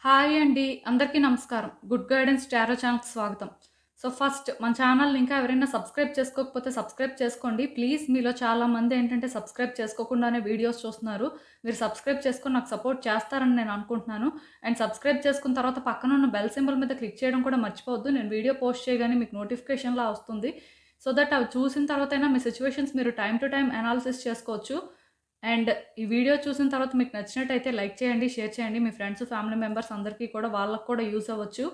Hi అండి. అందరికీ నమస్కారం. గుడ్ గైడెన్స్ టారో ఛానల్‌కి స్వాగతం. సో, ఫస్ట్ మన ఛానల్‌ని ఇంకా ఎవరైనా సబ్స్క్రైబ్ చేసుకోకపోతే సబ్స్క్రైబ్ చేసుకోండి. ప్లీజ్ మీలో చాలామంది ఏంటంటే సబ్స్క్రైబ్ చేసుకోకుండానే వీడియోస్ చూస్తున్నారు. మీరు సబ్స్క్రైబ్ చేసుకొని నాకు సపోర్ట్ చేస్తారని నేను అనుకుంటున్నాను. అండ్ సబ్స్క్రైబ్ చేసుకున్న తర్వాత పక్కన ఉన్న బెల్ సింబల్ మీద క్లిక్ చేయడం కూడా మర్చిపోవద్దు. నేను వీడియో పోస్ట్ చేయగానే మీకు నోటిఫికేషన్‌లా వస్తుంది. సో దట్ అవి చూసిన తర్వాతైనా మీ సిట్యుయేషన్స్ మీరు టైమ్ టు టైమ్ అనాలిసిస్ చేసుకోవచ్చు. అండ్ ఈ వీడియో చూసిన తర్వాత మీకు నచ్చినట్టయితే లైక్ చేయండి, షేర్ చేయండి. మీ ఫ్రెండ్స్, ఫ్యామిలీ మెంబర్స్ అందరికీ కూడా వాళ్ళకి కూడా యూజ్ అవ్వచ్చు.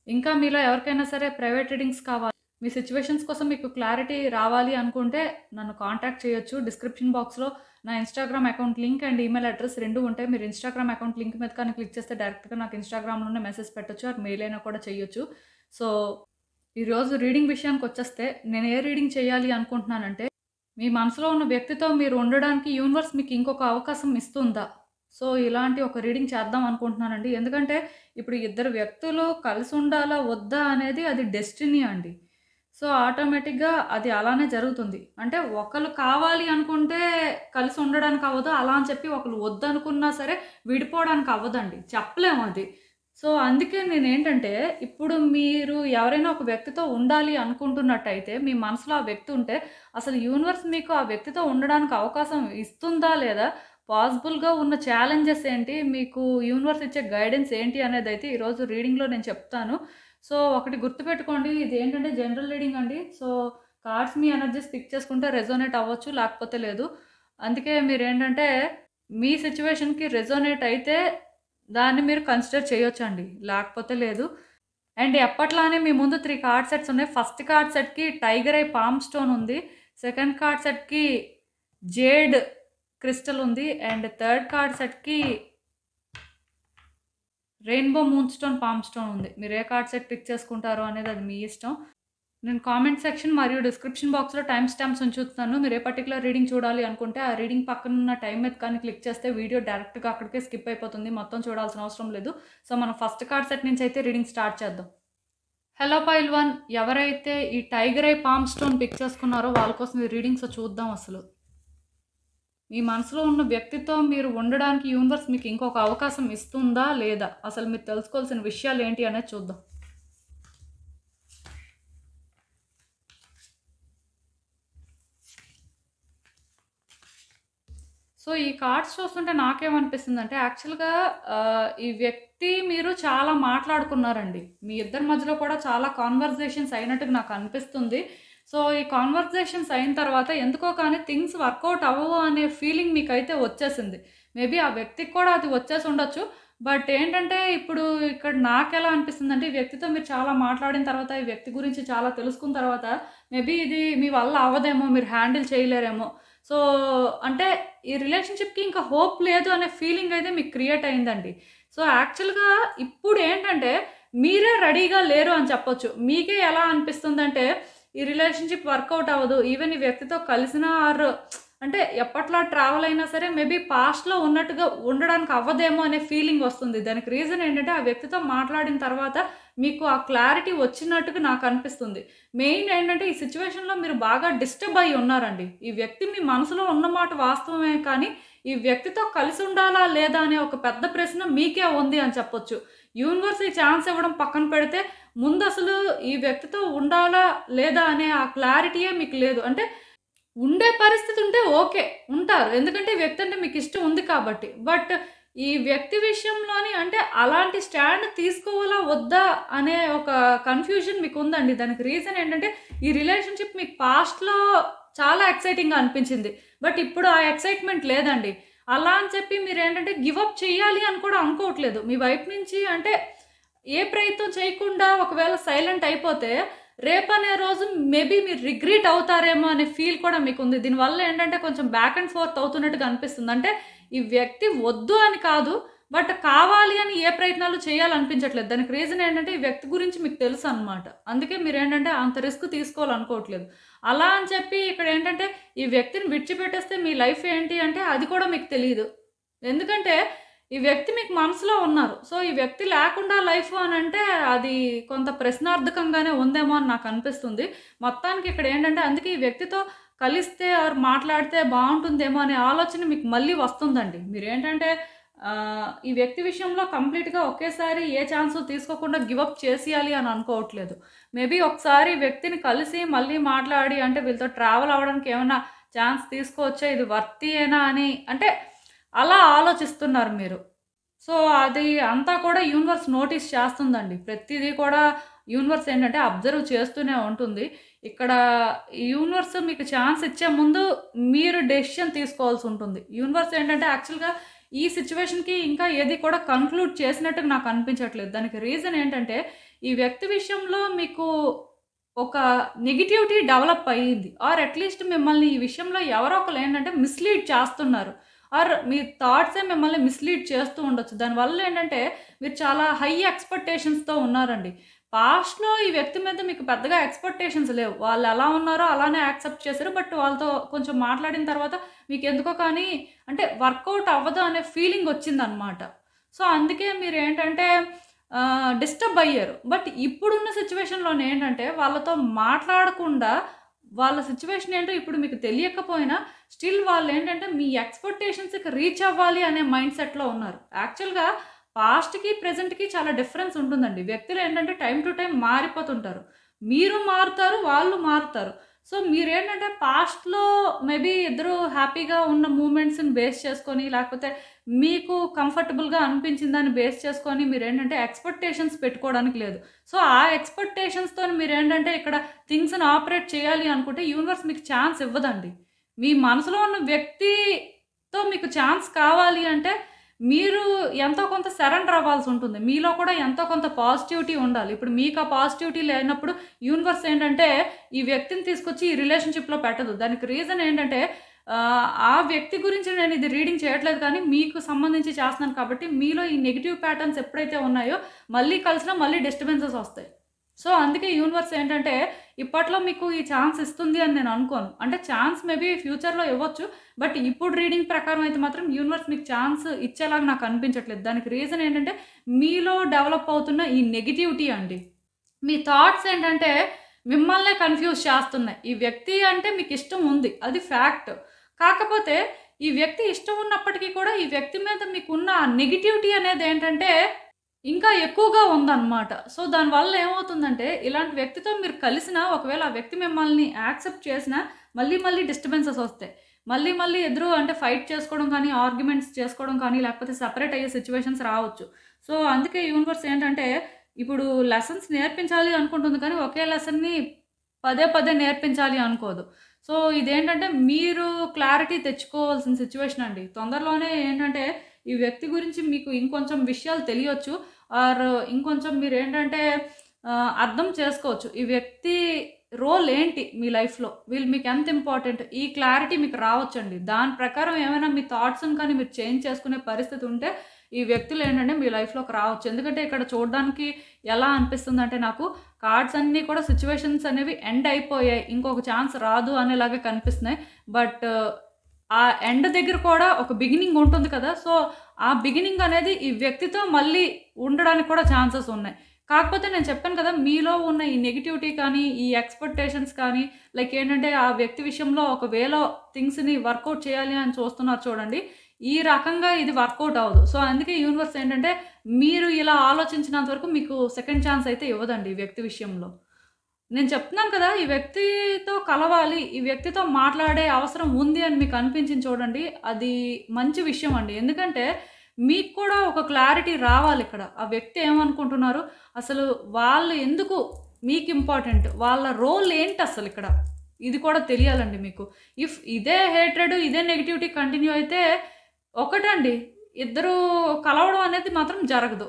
ఇంకా మీలో ఎవరికైనా సరే ప్రైవేట్ రీడింగ్స్ కావాలి, మీ సిట్యుయేషన్స్ కోసం మీకు క్లారిటీ రావాలి అనుకుంటే నన్ను కాంటాక్ట్ చేయొచ్చు. డిస్క్రిప్షన్ బాక్స్‌లో నా Instagram account link and email address 2 ఉంటాయి. మీరు ఇన్‌స్టాగ్రామ్ అకౌంట్ లింక్ మీద కానీ క్లిక్ చేస్తే డైరెక్ట్‌గా నాకు ఇన్‌స్టాగ్రామ్‌లోనే మెసేజ్ పెట్టొచ్చు. ఆర్ మెయిల్ అయినా కూడా చేయొచ్చు. సో, ఈరోజు రీడింగ్ విషయానికొచ్చేస్తే నేను ఏ రీడింగ్ చేయాలి అనుకుంటున్నానంటే, మీ మనసులో ఉన్న వ్యక్తితో మీరు ఉండడానికి యూనివర్స్ మీకు ఇంకొక అవకాశం ఇస్తుందా? సో, ఇలాంటి ఒక రీడింగ్ చేద్దాం అనుకుంటున్నానండి. ఎందుకంటే ఇప్పుడు ఇద్దరు వ్యక్తులు కలిసి ఉండాలా? వద్దా? అనేది అది డెస్టినీ అండి. సో, ఆటోమేటిక్‌గా అది అలానే జరుగుతుంది. అంటే ఒకళ్ళు కావాలి అనుకుంటే కలిసి ఉండడానికి అవ్వదు. అలా అని చెప్పి ఒకళ్ళు వద్దనుకున్నా సరే విడిపోవడానికి అవ్వదండి. చెప్పలేము అది. సో, అందుకే నేనేంటంటే ఇప్పుడు మీరు ఎవరైనా ఒక వ్యక్తితో ఉండాలి అనుకుంటున్నట్టయితే మీ మనసులో ఆ వ్యక్తి ఉంటే అసలు యూనివర్స్ మీకు ఆ వ్యక్తితో ఉండడానికి అవకాశం ఇస్తుందా? లేదా? పాసిబుల్‌గా ఉన్న ఛాలెంజెస్ ఏంటి? మీకు యూనివర్స్ ఇచ్చే గైడెన్స్ ఏంటి? అనేదైతే ఈరోజు రీడింగ్‌లో నేను చెప్తాను. సో, ఒకటి గుర్తుపెట్టుకోండి, ఇదేంటంటే జనరల్ రీడింగ్ అండి. సో, కార్డ్స్ మీ ఎనర్జీస్ పిక్ చేసుకుంటే రెజోనేట్ అవ్వచ్చు, లేకపోతే లేదు. అందుకే మీరేంటంటే మీ సిట్యుయేషన్‌కి రెజోనేట్ అయితే దాన్ని మీరు కన్సిడర్ చేయొచ్చండి, లేకపోతే లేదు. అండ్ ఎప్పట్లానే మీ ముందు 3 కార్డ్ సెట్స్ ఉన్నాయి. ఫస్ట్ కార్డ్ సెట్‌కి టైగర్ ఐ పామ్ స్టోన్ ఉంది. సెకండ్ కార్డ్ సెట్‌కి జేడ్ క్రిస్టల్ ఉంది. అండ్ థర్డ్ కార్డ్ సెట్‌కి rainbow moon stone palm stone ఉంది. మీరు ఏ కార్డ్ సెట్ పిక్ చేసుకుంటారో అనేది అది మీ ఇష్టం. నేను కామెంట్ సెక్షన్ మరియు డిస్క్రిప్షన్ బాక్స్‌లో టైమ్ స్టాంప్స్ ఉంచుతాను. మీరు ఏ పర్టిక్యులర్ రీడింగ్ చూడాలి అనుకుంటే ఆ రీడింగ్ పక్కన ఉన్న టైం మీద కానీ క్లిక్ చేస్తే వీడియో డైరెక్ట్‌గా అక్కడికే స్కిప్ అయిపోతుంది. మొత్తం చూడాల్సిన అవసరం లేదు. సో, మనం ఫస్ట్ కార్డ్ సెట్ నుంచి అయితే రీడింగ్ స్టార్ట్ చేద్దాం. హలో పైల్ 1, ఎవరైతే ఈ tiger eye palm stone pick చేసుకున్నారో వాళ్ళ కోసం ఈ రీడింగ్స్ చూద్దాం అసలు. మీ మనసులో ఉన్న వ్యక్తితో మీరు ఉండడానికి యూనివర్స్ మీకు ఇంకొక అవకాశం ఇస్తుందా? లేదా? అసలు మీరు తెలుసుకోవాల్సిన విషయాలు ఏంటి అనేది చూద్దాం. సో, ఈ కార్డ్స్ చూస్తుంటే నాకేమనిపిస్తుందంటే యాక్చువల్‌గా ఈ వ్యక్తి మీరు చాలా మాట్లాడుకున్నారండి. మీ ఇద్దరి మధ్యలో కూడా చాలా కాన్వర్జేషన్స్ అయినట్టుగా నాకు అనిపిస్తుంది. సో, ఈ కాన్వర్జేషన్స్ అయిన తర్వాత ఎందుకో కానీ థింగ్స్ వర్కౌట్ అవ్వవు అనే ఫీలింగ్ మీకైతే వచ్చేసింది. మేబీ ఆ వ్యక్తికి కూడా అది వచ్చేసి ఉండొచ్చు. బట్ ఏంటంటే ఇప్పుడు ఇక్కడ నాకెలా అనిపిస్తుందంటే ఈ వ్యక్తితో మీరు చాలా మాట్లాడిన తర్వాత, ఈ వ్యక్తి గురించి చాలా తెలుసుకున్న తర్వాత మేబీ ఇది మీ వల్ల అవ్వదేమో, మీరు హ్యాండిల్ చేయలేరేమో. సో, అంటే ఈ రిలేషన్‌షిప్‌కి ఇంకా హోప్ లేదు అనే ఫీలింగ్ అయితే మీకు క్రియేట్ అయిందండి. సో, యాక్చువల్‌గా ఇప్పుడు ఏంటంటే మీరే రెడీగా లేరు అని చెప్పొచ్చు. మీకే ఎలా అనిపిస్తుందంటే ఈ రిలేషన్‌షిప్ వర్కౌట్ అవ్వదు. ఈవెన్ ఈ వ్యక్తితో కలిసినా ఆర్ అంటే ఎప్పట్లా ట్రావెల్ అయినా సరే మేబీ పాస్ట్‌లో ఉన్నట్టుగా ఉండడానికి అవ్వదేమో అనే ఫీలింగ్ వస్తుంది. దానికి రీజన్ ఏంటంటే ఆ వ్యక్తితో మాట్లాడిన తర్వాత మీకు ఆ క్లారిటీ వచ్చినట్టుగా నాకు అనిపిస్తుంది. మెయిన్ ఏంటంటే ఈ సిట్యుయేషన్‌లో మీరు బాగా డిస్టర్బ్ అయ్యి ఉన్నారండి. ఈ వ్యక్తి మీ మనసులో ఉన్నమాట వాస్తవమే కానీ ఈ వ్యక్తితో కలిసి ఉండాలా? లేదా? అనే ఒక పెద్ద ప్రశ్న మీకే ఉంది అని చెప్పొచ్చు. యూనివర్స్ ఈ ఛాన్స్ ఇవ్వడం పక్కన పెడితే ముందసలు ఈ వ్యక్తితో ఉండాలా? లేదా? అనే ఆ క్లారిటీయే మీకు లేదు. అంటే ఉండే పరిస్థితి ఉంటే ఓకే, ఉంటారు. ఎందుకంటే ఈ వ్యక్తి అంటే మీకు ఇష్టం ఉంది కాబట్టి. బట్ ఈ వ్యక్తి విషయంలోని అంటే అలాంటి స్టాండ్ తీసుకోవాలా? వద్దా? అనే ఒక కన్‌ఫ్యూజన్ మీకుందండి. దానికి రీజన్ ఏంటంటే ఈ రిలేషన్‌షిప్ మీకు పాస్ట్‌లో చాలా ఎక్సైటింగ్‌గా అనిపించింది. బట్ ఇప్పుడు ఆ ఎక్సైట్‌మెంట్ లేదండి. అలా అని చెప్పి మీరేంటంటే గివ్ అప్ చేయాలి అని కూడా అనుకోవట్లేదు. మీ వైపు నుంచి అంటే ఏ ప్రయత్నం చేయకుండా ఒకవేళ సైలెంట్ అయిపోతే రేపనే రోజు మేబీ మీరు రిగ్రెట్ అవుతారేమో అనే ఫీల్ కూడా మీకుంది. దీనివల్ల ఏంటంటే కొంచెం బ్యాక్ అండ్ ఫోర్త్ అవుతున్నట్టుగా అనిపిస్తుంది. అంటే ఈ వ్యక్తి వద్దు అని కాదు, బట్ కావాలి అని ఏ ప్రయత్నాలు చేయాలనిపించట్లేదు. దానికి రీజన్ ఏంటంటే ఈ వ్యక్తి గురించి మీకు తెలుసనమాట. అందుకే మీరేంటంటే అంత రిస్క్ తీసుకోవాలనుకోవట్లేదు. అలా అని చెప్పి ఇక్కడ ఏంటంటే ఈ వ్యక్తిని విడిచిపెట్టేస్తే మీ లైఫ్ ఏంటి అంటే అది కూడా మీకు తెలీదు. ఎందుకంటే ఈ వ్యక్తి మీకు మనసులో ఉన్నారు. సో, ఈ వ్యక్తి లేకుండా లైఫ్ అనంటే అది కొంత ప్రశ్నార్థకంగానే ఉందేమో అని నాకనిపిస్తుంది. మొత్తానికి ఇక్కడ ఏంటంటే అందుకే ఈ వ్యక్తితో కలిస్తే ఆర్ మాట్లాడితే బావుంటుందేమో అనే ఆలోచన మీకు మళ్ళీ వస్తుందండి. మీరేంటంటే ఈ వ్యక్తి విషయంలో కంప్లీట్‌గా ఒకేసారి ఏ ఛాన్సు తీసుకోకుండా గివ్ అప్ చేసేయాలి అని అనుకోవట్లేదు. మేబీ ఒకసారి వ్యక్తిని కలిసి మళ్ళీ మాట్లాడి అంటే వీళ్ళతో ట్రావెల్ అవ్వడానికి ఏమన్నా ఛాన్స్ తీసుకోవచ్చా? ఇది వర్తీయేనా అని అంటే అలా ఆలోచిస్తున్నారు మీరు. సో, అది అంతా కూడా యూనివర్స్ నోటీస్ చేస్తుందండి. ప్రతిదీ కూడా యూనివర్స్ ఏంటంటే అబ్జర్వ్ చేస్తూనే ఉంటుంది. ఇక్కడ యూనివర్స్ మీకు ఛాన్స్ ఇచ్చే ముందు మీరు డెసిషన్ తీసుకోవాల్సి ఉంటుంది. యూనివర్స్ ఏంటంటే యాక్చువల్‌గా ఈ సిట్యుయేషన్‌కి ఇంకా ఏది కూడా కంక్లూడ్ చేసినట్టుగా నాకు అనిపించట్లేదు. దానికి రీజన్ ఏంటంటే ఈ వ్యక్తి విషయంలో మీకు ఒక నెగటివిటీ డెవలప్ అయ్యింది. ఆర్ అట్‌లీస్ట్ మిమ్మల్ని ఈ విషయంలో ఎవరో ఒకళ్ళు ఏంటంటే మిస్‌లీడ్ చేస్తున్నారు. ఆర్ మీ థాట్సే మిమ్మల్ని మిస్‌లీడ్ చేస్తూ ఉండొచ్చు. దానివల్ల ఏంటంటే మీరు చాలా హై ఎక్స్‌పెక్టేషన్స్‌తో ఉన్నారండి. పాస్ట్‌లో ఈ వ్యక్తి మీద మీకు పెద్దగా ఎక్స్‌పెక్టేషన్స్ లేవు. వాళ్ళు ఎలా ఉన్నారో అలానే యాక్సెప్ట్ చేశారు. బట్ వాళ్ళతో కొంచెం మాట్లాడిన తర్వాత మీకెందుకో కానీ అంటే వర్కౌట్ అవ్వదు అనే ఫీలింగ్ వచ్చిందనమాట. సో, అందుకే మీరేంటంటే డిస్టర్బ్ అయ్యారు. బట్ ఇప్పుడున్న సిట్యుయేషన్‌లోనే ఏంటంటే వాళ్ళతో మాట్లాడకుండా వాళ్ళ సిట్యుయేషన్ ఏంటో ఇప్పుడు మీకు తెలియకపోయినా స్టిల్ వాళ్ళేంటంటే మీ ఎక్స్‌పెక్టేషన్స్‌కి రీచ్ అవ్వాలి అనే మైండ్ సెట్‌లో ఉన్నారు. యాక్చువల్‌గా పాస్ట్‌కి, ప్రెజెంట్‌కి చాలా డిఫరెన్స్ ఉంటుందండి. వ్యక్తులు ఏంటంటే టైమ్ టు టైమ్ మారిపోతుంటారు. మీరు మారుతారు, వాళ్ళు మారుతారు. సో, మీరేంటంటే పాస్ట్‌లో మేబీ ఇద్దరు హ్యాపీగా ఉన్న మూమెంట్స్‌ని బేస్ చేసుకొని, లేకపోతే మీకు కంఫర్టబుల్‌గా అనిపించిన దాన్ని బేస్ చేసుకొని మీరేంటంటే ఎక్స్‌పెక్టేషన్స్ పెట్టుకోవడానికి లేదు. సో, ఆ ఎక్స్‌పెక్టేషన్స్‌తోని మీరేంటంటే ఇక్కడ థింగ్స్‌ని ఆపరేట్ చేయాలి అనుకుంటే యూనివర్స్ మీకు ఛాన్స్ ఇవ్వదండి. మీ మనసులో ఉన్న వ్యక్తితో మీకు ఛాన్స్ కావాలి అంటే మీరు ఎంతో కొంత సరెండర్ అవ్వాల్సి ఉంటుంది. మీలో కూడా ఎంతో కొంత పాజిటివిటీ ఉండాలి. ఇప్పుడు మీకు ఆ పాజిటివిటీ లేనప్పుడు యూనివర్స్ ఏంటంటే ఈ వ్యక్తిని తీసుకొచ్చి ఈ రిలేషన్‌షిప్‌లో పెట్టదు. దానికి రీజన్ ఏంటంటే ఆ వ్యక్తి గురించి నేను ఇది రీడింగ్ చేయట్లేదు కానీ మీకు సంబంధించి చేస్తున్నాను కాబట్టి మీలో ఈ నెగెటివ్ ప్యాటర్న్స్ ఎప్పుడైతే ఉన్నాయో మళ్ళీ కలిసినా మళ్ళీ డిస్టర్బెన్సెస్ వస్తాయి. సో, అందుకే యూనివర్స్ ఏంటంటే ఇప్పట్లో మీకు ఈ ఛాన్స్ ఇస్తుంది అని నేను అనుకోను. అంటే ఛాన్స్ మేబీ ఫ్యూచర్‌లో ఇవ్వచ్చు. బట్ ఇప్పుడు రీడింగ్ ప్రకారం అయితే మాత్రం యూనివర్స్ మీకు ఛాన్స్ ఇచ్చేలాగా నాకు అనిపించట్లేదు. దానికి రీజన్ ఏంటంటే మీలో డెవలప్ అవుతున్న ఈ నెగెటివిటీ అండి. మీ థాట్స్ ఏంటంటే మిమ్మల్నే కన్‌ఫ్యూజ్ చేస్తున్నాయి. ఈ వ్యక్తి అంటే మీకు ఇష్టం ఉంది. అది ఫ్యాక్ట్. కాకపోతే ఈ వ్యక్తి ఇష్టం ఉన్నప్పటికీ కూడా ఈ వ్యక్తి మీద మీకున్న ఆ నెగెటివిటీ అనేది ఏంటంటే ఇంకా ఎక్కువగా ఉందన్నమాట. సో, దానివల్ల ఏమవుతుందంటే ఇలాంటి వ్యక్తితో మీరు కలిసినా ఒకవేళ ఆ వ్యక్తి మిమ్మల్ని యాక్సెప్ట్ చేసినా మళ్ళీ మళ్ళీ డిస్టర్బెన్సెస్ వస్తాయి. మళ్ళీ మళ్ళీ ఎదురు అంటే ఫైట్ చేసుకోవడం కానీ, ఆర్గ్యుమెంట్స్ చేసుకోవడం కానీ, లేకపోతే సెపరేట్ అయ్యే సిట్యుయేషన్స్ రావచ్చు. సో, అందుకే యూనివర్స్ ఏంటంటే ఇప్పుడు లెసన్స్ నేర్పించాలి అనుకుంటుంది కానీ ఒకే లెసన్‌ని పదే పదే నేర్పించాలి అనుకోదు. సో, ఇదేంటంటే మీరు క్లారిటీ తెచ్చుకోవాల్సిన సిట్యుయేషన్ అండి. తొందరలోనే ఏంటంటే ఈ వ్యక్తి గురించి మీకు ఇంకొంచెం విషయాలు తెలియొచ్చు. ఆర్ ఇంకొంచెం మీరేంటంటే అర్థం చేసుకోవచ్చు. ఈ వ్యక్తి రోల్ ఏంటి మీ లైఫ్‌లో? వీళ్ళు మీకు ఎంత ఇంపార్టెంట్? ఈ క్లారిటీ మీకు రావచ్చండి. దాని ప్రకారం ఏమైనా మీ థాట్స్‌ని కానీ మీరు చేంజ్ చేసుకునే పరిస్థితి ఉంటే ఈ వ్యక్తులు ఏంటంటే మీ లైఫ్‌లోకి రావచ్చు. ఎందుకంటే ఇక్కడ చూడడానికి ఎలా అనిపిస్తుందంటే నాకు కార్డ్స్ అన్నీ కూడా సిట్యుయేషన్స్ అనేవి ఎండ్ అయిపోయాయి. ఇంకొక ఛాన్స్ రాదు అనేలాగా కనిపిస్తున్నాయి. బట్ ఆ ఎండ్ దగ్గర కూడా ఒక బిగినింగ్ ఉంటుంది కదా! సో, ఆ బిగినింగ్ అనేది ఈ వ్యక్తితో మళ్ళీ ఉండడానికి కూడా ఛాన్సెస్ ఉన్నాయి. కాకపోతే నేను చెప్పాను కదా! మీలో ఉన్న ఈ నెగెటివిటీ కానీ, ఈ ఎక్స్‌పెక్టేషన్స్ కానీ లైక్ ఏంటంటే ఆ వ్యక్తి విషయంలో ఒక వేలో థింగ్స్‌ని వర్కౌట్ చేయాలి అని చూస్తున్నారు చూడండి. ఈ రకంగా ఇది వర్కౌట్ అవ్వదు. సో, అందుకే యూనివర్స్ ఏంటంటే మీరు ఇలా ఆలోచించినంత వరకు మీకు సెకండ్ ఛాన్స్ అయితే ఇవ్వదండి ఈ వ్యక్తి విషయంలో. నేను చెప్తున్నాను కదా! ఈ వ్యక్తితో కలవాలి, ఈ వ్యక్తితో మాట్లాడే అవసరం ఉంది అని మీకు అనిపించింది చూడండి. అది మంచి విషయం అండి. ఎందుకంటే మీకు కూడా ఒక క్లారిటీ రావాలిక్కడ. ఆ వ్యక్తి ఏమనుకుంటున్నారు? అసలు వాళ్ళు ఎందుకు మీకు ఇంపార్టెంట్? వాళ్ళ రోల్ ఏంటసలిక్కడ? ఇది కూడా తెలియాలండి మీకు. ఇఫ్ ఇదే హేట్రెడ్, ఇదే నెగటివిటీ కంటిన్యూ అయితే ఒకటండి ఇద్దరు కలవడం అనేది మాత్రం జరగదు.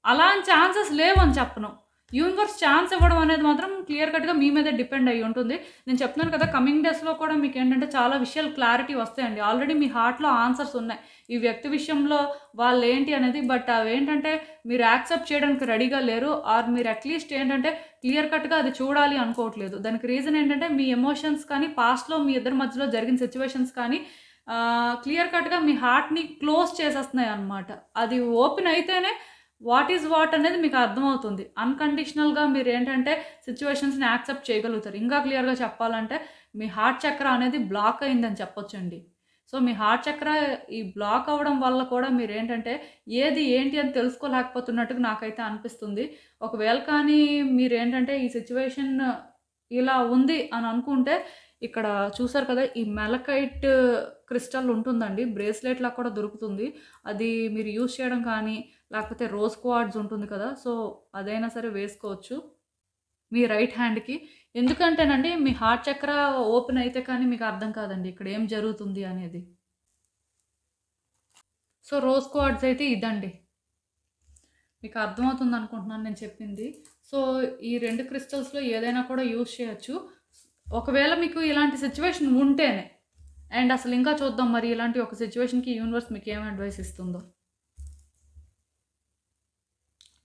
అలాంటి ఛాన్సెస్ లేవని చెప్పను. యూనివర్స్ ఛాన్స్ ఇవ్వడం అనేది మాత్రం క్లియర్ కట్‌గా మీ మీదే డిపెండ్ అయ్యి ఉంటుంది. నేను చెప్తున్నాను కదా! కమింగ్ డేస్‌లో కూడా మీకేంటంటే చాలా విషయాలు క్లారిటీ వస్తాయండి. ఆల్రెడీ మీ హార్ట్‌లో ఆన్సర్స్ ఉన్నాయి. ఈ వ్యక్తి విషయంలో వాళ్ళేంటి అనేది. బట్ అవేంటంటే మీరు యాక్సెప్ట్ చేయడానికి రెడీగా లేరు. ఆర్ మీరు అట్‌లీస్ట్ ఏంటంటే క్లియర్ కట్‌గా అది చూడాలి అనుకోవట్లేదు. దానికి రీజన్ ఏంటంటే మీ ఎమోషన్స్ కానీ, పాస్ట్‌లో మీ ఇద్దరి మధ్యలో జరిగిన సిట్యుయేషన్స్ కానీ క్లియర్ కట్‌గా మీ హార్ట్‌ని క్లోజ్ చేసేస్తున్నాయన్నమాట. అది ఓపెన్ అయితేనే వాట్ ఈజ్ వాట్ అనేది మీకు అర్థమవుతుంది. అన్‌కండిషనల్‌గా మీరేంటంటే సిట్యుయేషన్స్‌ని యాక్సెప్ట్ చేయగలుగుతారు. ఇంకా క్లియర్‌గా చెప్పాలంటే మీ హార్ట్ చక్ర అనేది బ్లాక్ అయిందని చెప్పొచ్చండి. సో మీ హార్ట్ చక్ర ఈ బ్లాక్ అవ్వడం వల్ల కూడా మీరేంటంటే ఏది ఏంటి అని తెలుసుకోలేకపోతున్నట్టుగా నాకైతే అనిపిస్తుంది. ఒకవేళ కానీ మీరేంటంటే ఈ సిచ్యువేషన్ ఇలా ఉంది అని అనుకుంటే ఇక్కడ చూసారు కదా, ఈ మెలకైట్ క్రిస్టల్ ఉంటుందండి. బ్రేస్లెట్‌లా కూడా దొరుకుతుంది. అది మీరు యూజ్ చేయడం కానీ, లేకపోతే రోజ్ క్వార్ట్జ్ ఉంటుంది కదా! సో, అదైనా సరే వేసుకోవచ్చు మీ రైట్ హ్యాండ్‌కి. ఎందుకంటేనండి మీ హార్ట్ చక్ర ఓపెన్ అయితే కానీ మీకు అర్థం కాదండి ఇక్కడ ఏం జరుగుతుంది అనేది. సో, రోజ్ క్వార్ట్జ్ అయితే ఇదండి. మీకు అర్థమవుతుంది అనుకుంటున్నాను నేను చెప్పింది. సో, ఈ 2 క్రిస్టల్స్‌లో ఏదైనా కూడా యూజ్ చేయొచ్చు. ఒకవేళ మీకు ఇలాంటి సిచ్యువేషన్ ఉంటేనే. అండ్ అసలు ఇంకా చూద్దాం మరి ఇలాంటి ఒక సిచ్యువేషన్‌కి యూనివర్స్ మీకు ఏం అడ్వైస్ ఇస్తుందో.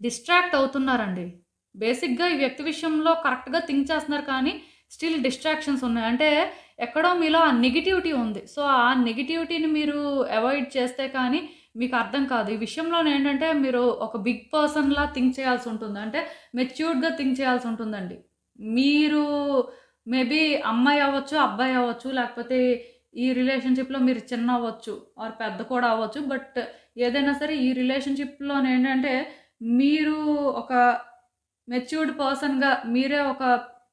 డిస్ట్రాక్ట్ అవుతున్నారండి. బేసిక్‌గా ఈ వ్యక్తి విషయంలో కరెక్ట్‌గా థింక్ చేస్తున్నారు కానీ స్టిల్ డిస్ట్రాక్షన్స్ ఉన్నాయి. అంటే ఎక్కడో మీలో ఆ నెగటివిటీ ఉంది. సో, ఆ నెగటివిటీని మీరు అవాయిడ్ చేస్తే కానీ మీకు అర్థం కాదు. ఈ విషయంలోనేంటంటే మీరు ఒక బిగ్ పర్సన్‌లా థింక్ చేయాల్సి ఉంటుంది. అంటే మెచ్యూర్డ్‌గా థింక్ చేయాల్సి ఉంటుందండి. మీరు మేబీ అమ్మాయి అవ్వచ్చు, అబ్బాయి అవ్వచ్చు, లేకపోతే ఈ రిలేషన్‌షిప్‌లో మీరు చిన్న అవ్వచ్చు ఆర్ పెద్ద కూడా అవ్వచ్చు. బట్ ఏదైనా సరే ఈ రిలేషన్‌షిప్‌లోనేంటంటే మీరు ఒక మెచ్యూర్డ్ పర్సన్‌గా మీరే ఒక